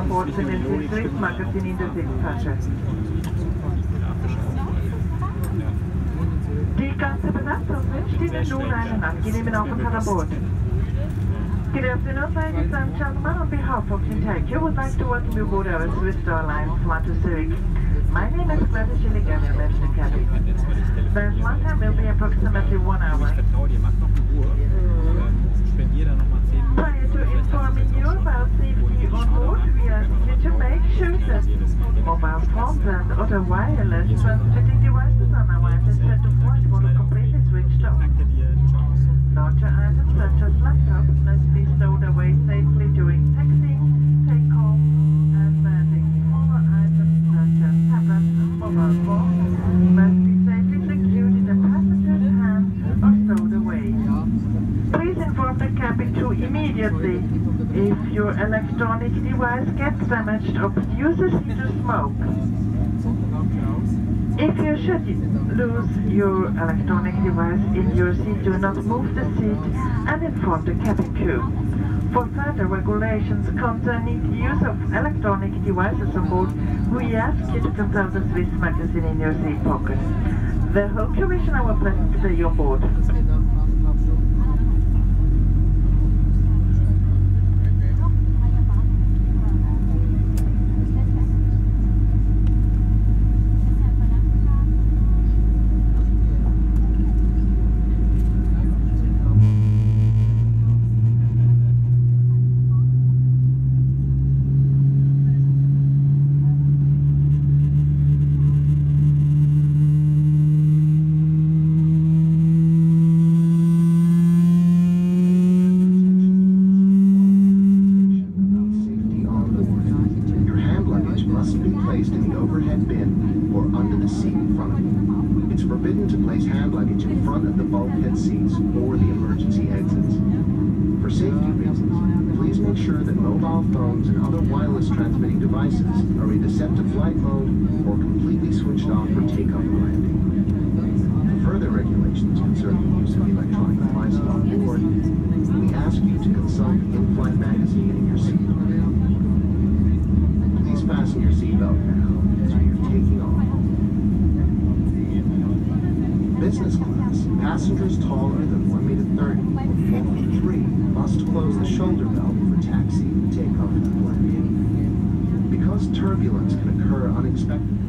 on board the Swiss magazine in der Sitztasche. Die ganze Besatzung wünscht Ihnen nun einen angenehmen Aufenthalt an Bord. Good afternoon, ladies and gentlemen. On behalf of Zurich, I would like to welcome you aboard our Swiss Airline flight to Zurich. My name is Gladys Schilligan, your left in cabin. The flight time will be approximately 1 hour. Prior to informing you about safety on board, we ask you to make sure that mobile phones and other wireless transmitting devices on our set of flight mode completely switched off. Larger items such as laptops must be stowed away safely during taxiing, takeoff, and landing. Smaller items such as tablets and mobile phones must be safely secured in the passenger's hands or stowed away. Please inform the cabin crew immediately if your electronic device gets damaged or produces heat or smoke. If you should lose your electronic device in your seat, do not move the seat and inform the cabin crew. For further regulations concerning the use of electronic devices on board, we ask you to consult the Swiss magazine in your seat pocket. The whole crew wish our pleasant stay on board. Seats or the emergency exits. For safety reasons, please make sure that mobile phones and other wireless transmitting devices are either set to flight mode or completely switched off for takeoff and landing. For further regulations concerning the use of electronic devices on board, we ask you to consult the Inflight magazine in your seat. Please fasten your seatbelt now as we are taking off. Business class, passengers taller than 1.30 m or 4'3" must close the shoulder belt for taxi, takeoff, and landing. Because turbulence can occur unexpectedly,